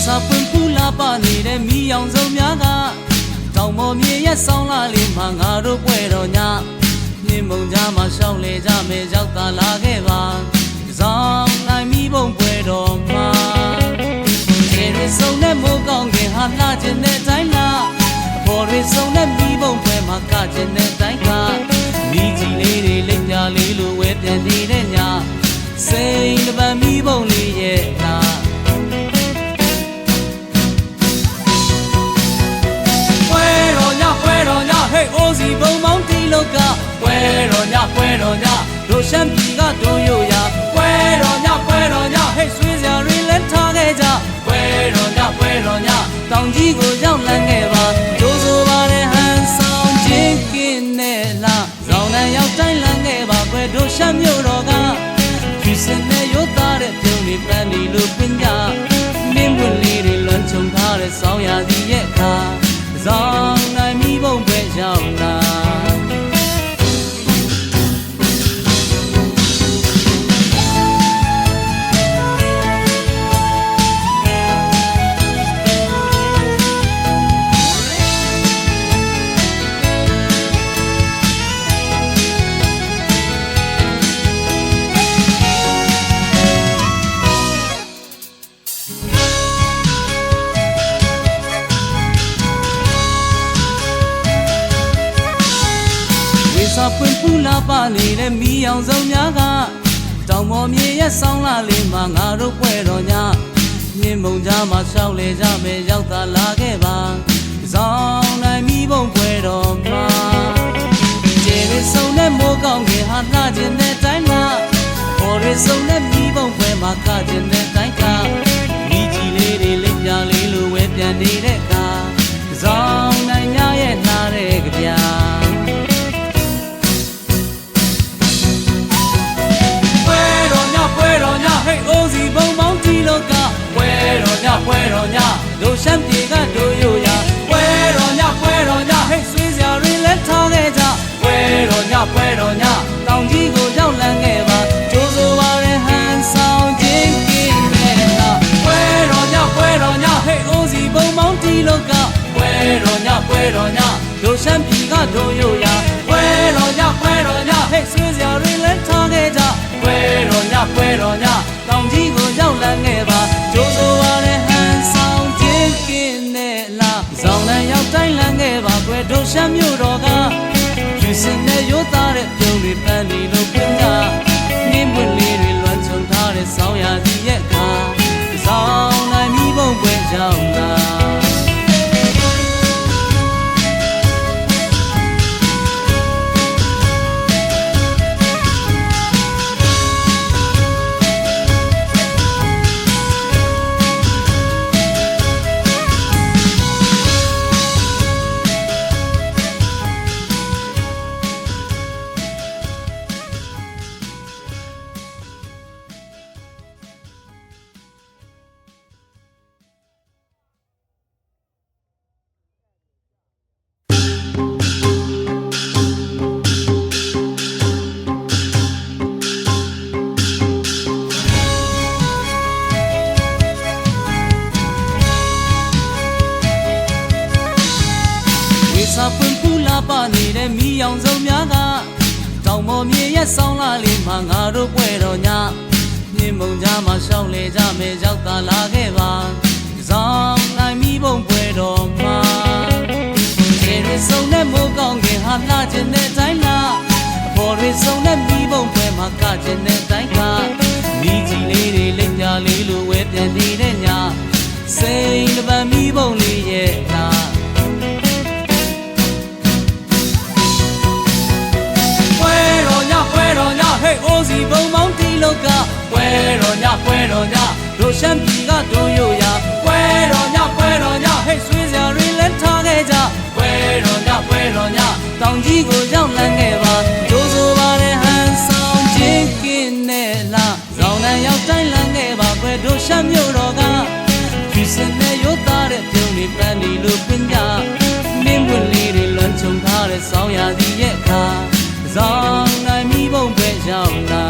စာပွင့်ပူလာပါနေတဲ့မီးရောင်စုံများကတောင်ပေါ်မြေရဲ့ဆောင်းလာလေးမှာငါတို့ပွဲတော်ညနှင်းမုံကြားမှာရှောင်းလေကြမယ်ရောက်သာလာခဲ့ပါဆောင်နိုင်မီးပုံပွဲတော်မှာခြေရစုံနဲ့မိုးကောင်းခင်ဟာလှခြင်းတဲ့တိုင်းလားအဖော်ရစုံနဲ့မီးပုံပွဲမှာကခြင်းတဲ့တိုင်းကမီးကြီးလေးတွေလိမ့်ပြလေးလိုဝဲပြန်နေတဲ့ညစိန်တပံမီးပုံလေးရဲ့လားဟေးအိုးစီဘုံမောင်းတီလောကပွဲတော်ညတို့ရှမ်းပြည်ကတို့ရိုးရာပွဲတော်ညဟေးဆွေးစရာတွေလည်းထားခဲ့ကြပွဲတော်ညတောင်ကြီးကိုရောက်လန်းခဲ့ပါဒိုးဆိုပါတဲ့ဟန်ဆောင်ချင်းကင်းနဲ့လားဇောင်းနဲ့ရောက်တိုင်းလန်းခဲ့ပါပွဲတို့ရှမ်းမြို့တော်ကဖြူစင်နဲ့ရိုးသားတဲ့ပြုံးတွေပန်းဒီလိုပင်ကြမင်းပွင့်လေးတွေလွန်ချုံထားတဲ့ဆောင်းရာသီရဲ့ခါဇောင်းနိုင်မီးပုံပဲရောက်လာစာပွင့်ပူလာပါနေတဲ့မီးရောင်စုံများကတောင်ပေါ်မြေရဲ့ဆောင်းလာလေးမှာငါတို့ပွဲတော်ညနှင်းမုံကြားမှာရှောင်းလေကြမယ်ရောက်သာလာခဲ့ပါဆောင်နိုင်မီးပုံပွဲတော်မှာခြေရစုံနဲ့မိုးကောင်းခင်ဟာလှခြင်းတဲ့တိုင်းလားပေါ်ရစုံနဲ့မီးပုံပွဲမှာကခြင်းတဲ့တိုင်းကမီးကြီးလေးတွေလိမ့်ပြလေးလိုဝဲပြန်နေတဲ့ကဆောင်နိုင်ညရဲ့နှားတဲ့ကြပြဟေးအိုးစီဘုံမောင်းတီလောကပွဲတော်ညတို့ရှမ်းပြည်ကတို့ရိုးရာပွဲတော်ညဟေးဆွေးစရာတွေလည်းထားခဲ့ကြပွဲတော်ညတောင်ကြီးကိုရောက်လန်းခဲ့ပါကျိုးဆိုပါတဲ့ဟန်ဆောင်ချင်းကင်းနဲ့လားပွဲတော်ညဟေးအိုးစီဘုံမောင်းတီလောကပွဲတော်ညတို့ရှမ်းပြည်ကတို့ရိုးရာပွဲတော်ညဟေးဆွေးစရာတွေလည်းထားခဲ့ကြပွဲတော်ညတောင်ကြီးကိုရောက်လန်းခဲ့ပါကျိုးဆိုပါတဲ့ဟန်ဆောင်ချင်းကင်းနဲ့လားဇောင်းနဲ့ရောက်တိုင်းလန်းခဲ့ပါကွယ်တို့ရှမ်းမြို့တော်ကဖြူစင်နဲ့ရိုးသားတဲ့ပြုံးတွေပန်းလီလိုပင်ကြနှင်းပွင့်လေးတွေလွှမ်းချုံထားတဲ့ဆောင်းရာသီရဲ့ခါဇောင်းနိုင်မီးပုံပွဲရောက်လာစာပွင့်ပူလာပါနေတဲ့မီးရောင်စုံများကတောင်ပေါ်မြေရဲ့ဆောင်းလာလေးမှာငါတို့ပွဲတော်ညနှင်းမုံကြားမှာရှောင်းလေကြမယ်ရောက်သာလာခဲ့ပါဆောင်နိုင်မီးပုံပွဲတော်မှာခြေရစုံနဲ့မိုးကောင်းခင်ဟာလှခြင်းတဲ့တိုင်းလားအဖော်ရစုံနဲ့မီးပုံပွဲမှာကခြင်းတဲ့တိုင်းကမီးကြီးလေးတွေလိမ့်ပြလေးလိုဝဲပြန်နေတဲ့ညစိန်တပံမီးပုံလေးရဲ့လားဟေးအိုးစီဘုံမောင်းတီလောကပွဲတော်ညတို့ရှမ်းပြည်ကတို့ရိုးရာပွဲတော်ညဟေးဆွေးစရာတွေလည်းထားခဲ့ကြပွဲတော်ညတောင်ကြီးကိုရောက်လန်းခဲ့ပါဒိုးဆိုပါတဲ့ဟန်ဆောင်ချင်းကင်းနဲ့လားဇောင်းနဲ့ရောက်တိုင်းလန်းခဲ့ပါပွဲတို့ရှမ်းမြို့တော်ကဖြူစင်နဲ့ရိုးသားတဲ့ပြုံးတွေပန်းဒီလိုပင်ကြမင်းပွင့်လေးတွေလွန်ချုံထားတဲ့ဆောင်းရာသီရဲ့ခါဇောင်းနိုင်မီးပုံပဲရောက်လာ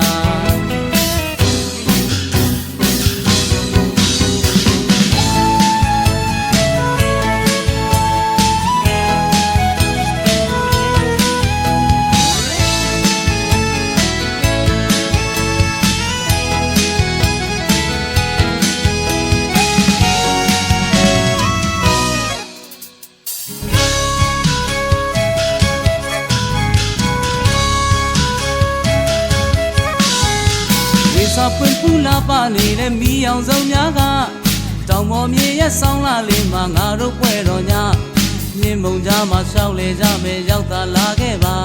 လာပါနေတဲ့မီးအောင်စုံများကတောင်ပေါ်မြေရဲ့ဆောင်းလာလေးမှာငါတို့ပွဲတော်ညမြင်းမုံကြားမှာရှောက်လေကြမယ်ရောက်သာလာခဲ့ပါ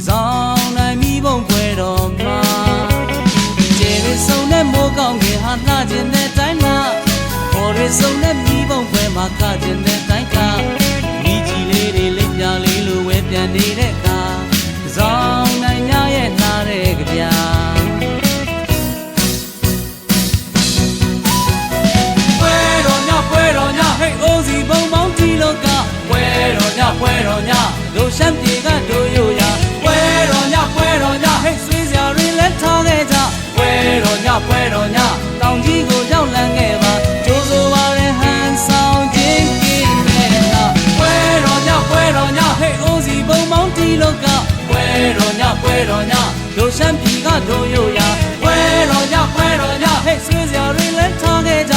ဆောင်းနိုင်မီးပုံပွဲတော်မှာကျေရဆုံနဲ့မိုးကောင်းခင်ဟာလှခြင်းတဲ့တိုင်းမှာပေါ်ရဆုံနဲ့မီးပုံပွဲမှာကခြင်းတဲ့တိုင်းကမိကြီးလေးတွေလက်ပြလေးလိုဝဲပြန်နေတဲ့အခါဆောင်းနိုင်ညရဲ့လှတဲ့ကြပြဟေးအိုးစီဘုံပေါင်းကြီးလောကပွဲတော်ညတို့ရှမ်းပြည်ကတို့ရိုးရာပွဲတော်ညဟေးဆွေးစရာတွေလက်ထားခဲ့ကြပွဲတော်ညတောင်ကြီးကိုရောက်လန်းခဲ့ပါကြိုးစိုးပါတဲ့ဟန်ဆောင်ခြင်းကင်းမဲ့လားပွဲတော်ညဟေးအိုးစီဘုံပေါင်းကြီးလောကပွဲတော်ညတို့ရှမ်းပြည်ကတို့ရိုးရာပွဲတော်ညဟေးဆွေးစရာတွေလက်ထားခဲ့ကြ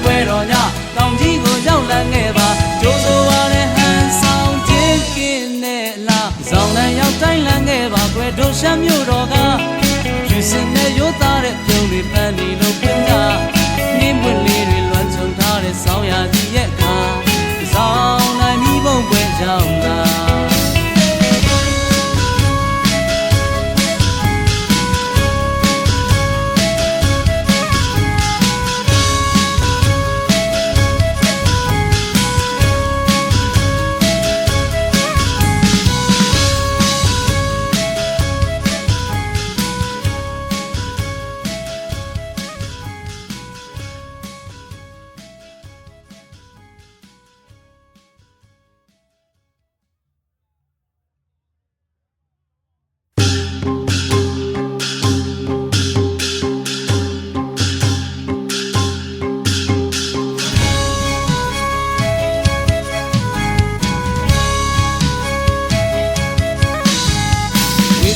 ပွဲတော်ညတောင်ကြီးကိုရောက်လန်းခဲ့ပါကြိုးစိုးပါတဲ့ဟန်ဆောင်ခြင်းကင်းနဲ့လားဆောင်လန်းရောက်တိုင်းလန်းခဲ့ပါကွယ်တို့ရှမ်းမြို့တော်ကယူစင်နဲ့ရိုးသားတဲ့ပြုံးတွေပန်းလီလို့ပြင်ကြနှင်းပွင့်လေးတွေလွှမ်းခြုံထားတဲ့ဆောင်းရာသီရဲ့အခါဆောင်နိုင်မိဘုံပွဲကြောင်းလား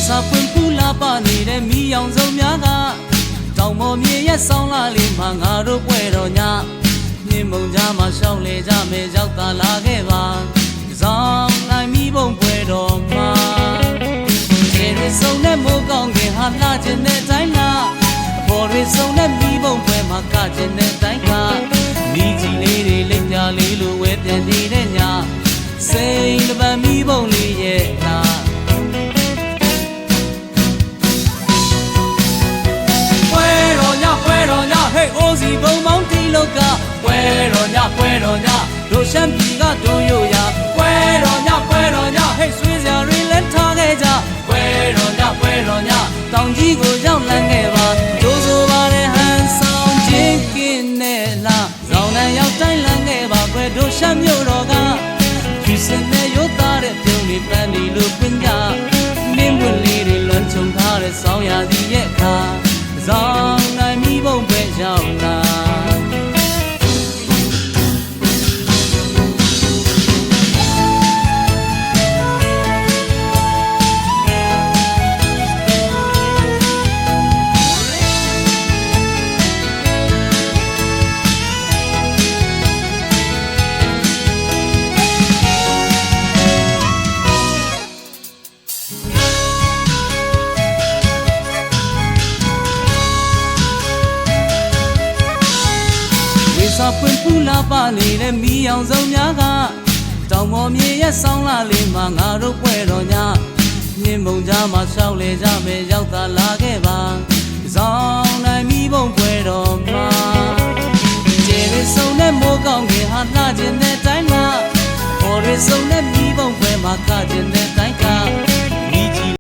စာပွင့်ပူလာပါနေတဲ့မီးအောင်စုံများကတောင်ပေါ်မြေရဲ့ဆောင်းလာလေးမှာငါတို့ပွဲတော်ညမြင်းမုံကြားမှာရှောက်လေကြမယ်ရောက်သာလာခဲ့ပါဆောင်းနိုင်မီးပုံပွဲတော်မှာကျေရဆုံနဲ့မိုးကောင်းခင်ဟာလှခြင်းတဲ့တိုင်းလားအပေါ်ရဆုံနဲ့မီးပုံပွဲမှာကခြင်းတဲ့တိုင်းကမိကြီးလေးတွေလက်ပြလေးလိုဝဲပြန်နေတဲ့ညစိန်တပံမီးပုံလေးရဲ့လားဟေးအိုးစီဘုံပေါင်းတီလောကပွဲတော်ညတို့ရှမ်းပြည်ကတို့ရိုးရာပွဲတော်ညဟေးဆွေးစရာတွေလက်ထားခဲ့ကြပွဲတော်ညတောင်ကြီးကိုရောက်လန်းခဲ့ပါကြိုးစိုးပါတဲ့ဟန်ဆောင်ခြင်းကင်းနဲ့လားဆောင်းနဲ့ရောက်တိုင်းလန်းခဲ့ပါကွယ်တို့ရှမ်းမြို့တော်ကဖြူစင်နဲ့ရိုးသားတဲ့ပြုံးတွေပန်းလီလို့ပြင်ကြမင်းပွင့်လေးတွေလွှမ်းခြုံထားတဲ့ဆောင်းရာသီရဲ့အခါဆောင်နိုင်မိဘုံပဲရောက်လာစာပွင့်ပူလာပါနေတဲ့မီးအောင်စုံများကတောင်ပေါ်မြေရဲ့ဆောင်းလာလေးမှာငါတို့ပွဲတော်ညမြင်းမုံကြားမှာရှောက်လေကြမယ်ရောက်သာလာခဲ့ပါဆောင်နိုင်မီးပုံပွဲတော်မှာကျေရဆုံနဲ့မိုးကောင်းခင်ဟာလှခြင်းတဲ့တိုင်းမှာပေါ်ရဆုံနဲ့မီးပုံပွဲမှာကခြင်းတဲ့တိုင်းက